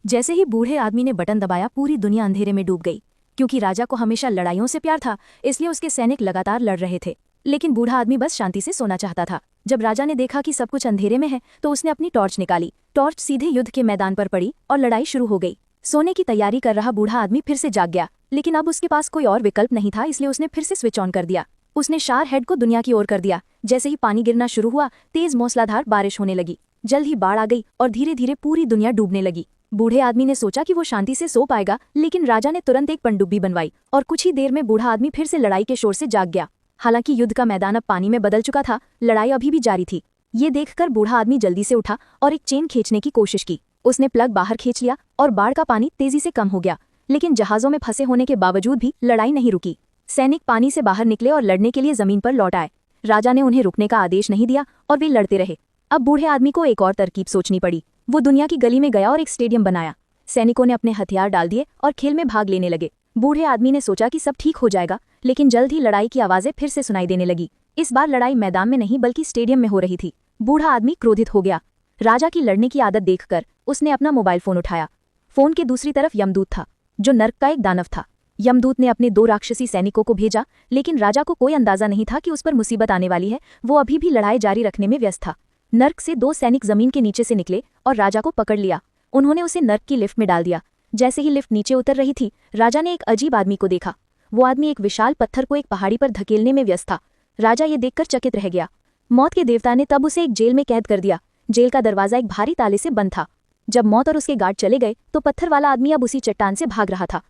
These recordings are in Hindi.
जैसे ही बूढ़े आदमी ने बटन दबाया पूरी दुनिया अंधेरे में डूब गई। क्योंकि राजा को हमेशा लड़ाइयों से प्यार था, इसलिए उसके सैनिक लगातार लड़ रहे थे। लेकिन बूढ़ा आदमी बस शांति से सोना चाहता था। जब राजा ने देखा कि सब कुछ अंधेरे में है तो उसने अपनी टॉर्च निकाली। टॉर्च सीधे युद्ध के मैदान पर पड़ी और लड़ाई शुरू हो गई। सोने की तैयारी कर रहा बूढ़ा आदमी फिर से जाग गया, लेकिन अब उसके पास कोई और विकल्प नहीं था, इसलिए उसने फिर से स्विच ऑन कर दिया। उसने शार हेड को दुनिया की ओर कर दिया। जैसे ही पानी गिरना शुरू हुआ, तेज मूसलाधार बारिश होने लगी। जल्द ही बाढ़ आ गई और धीरे धीरे पूरी दुनिया डूबने लगी। बूढ़े आदमी ने सोचा कि वो शांति से सो पाएगा, लेकिन राजा ने तुरंत एक पनडुब्बी बनवाई और कुछ ही देर में बूढ़ा आदमी फिर से लड़ाई के शोर से जाग गया। हालांकि युद्ध का मैदान अब पानी में बदल चुका था, लड़ाई अभी भी जारी थी। ये देखकर बूढ़ा आदमी जल्दी से उठा और एक चेन खींचने की कोशिश की। उसने प्लग बाहर खींच लिया और बाढ़ का पानी तेजी से कम हो गया, लेकिन जहाजों में फंसे होने के बावजूद भी लड़ाई नहीं रुकी। सैनिक पानी से बाहर निकले और लड़ने के लिए जमीन पर लौट आए। राजा ने उन्हें रुकने का आदेश नहीं दिया और वे लड़ते रहे। अब बूढ़े आदमी को एक और तरकीब सोचनी पड़ी। वो दुनिया की गली में गया और एक स्टेडियम बनाया। सैनिकों ने अपने हथियार डाल दिए और खेल में भाग लेने लगे। बूढ़े आदमी ने सोचा कि सब ठीक हो जाएगा, लेकिन जल्द ही लड़ाई की आवाजें फिर से सुनाई देने लगी। इस बार लड़ाई मैदान में नहीं बल्कि स्टेडियम में हो रही थी। बूढ़ा आदमी क्रोधित हो गया। राजा की लड़ने की आदत देखकर उसने अपना मोबाइल फोन उठाया। फोन के दूसरी तरफ यमदूत था, जो नर्क का एक दानव था। यमदूत ने अपने 2 राक्षसी सैनिकों को भेजा, लेकिन राजा को कोई अंदाजा नहीं था कि उस पर मुसीबत आने वाली है। वो अभी भी लड़ाई जारी रखने में व्यस्त था। नर्क से 2 सैनिक जमीन के नीचे से निकले और राजा को पकड़ लिया। उन्होंने उसे नर्क की लिफ्ट में डाल दिया। जैसे ही लिफ्ट नीचे उतर रही थी, राजा ने एक अजीब आदमी को देखा। वो आदमी एक विशाल पत्थर को एक पहाड़ी पर धकेलने में व्यस्त था। राजा ये देखकर चकित रह गया। मौत के देवता ने तब उसे एक जेल में कैद कर दिया। जेल का दरवाजा एक भारी ताले से बंद था। जब मौत और उसके गार्ड चले गए तो पत्थर वाला आदमी अब उसी चट्टान से भाग रहा था।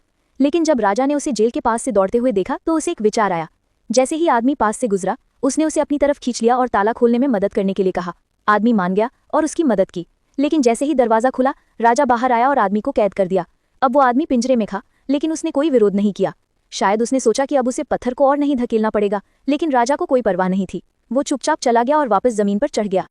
लेकिन जब राजा ने उसे जेल के पास से दौड़ते हुए देखा तो उसे एक विचार आया। जैसे ही आदमी पास से गुजरा, उसने उसे अपनी तरफ खींच लिया और ताला खोलने में मदद करने के लिए कहा। आदमी मान गया और उसकी मदद की, लेकिन जैसे ही दरवाजा खुला, राजा बाहर आया और आदमी को कैद कर दिया। अब वो आदमी पिंजरे में था, लेकिन उसने कोई विरोध नहीं किया। शायद उसने सोचा कि अब उसे पत्थर को और नहीं धकेलना पड़ेगा, लेकिन राजा को कोई परवाह नहीं थी। वो चुपचाप चला गया और वापस जमीन पर चढ़ गया।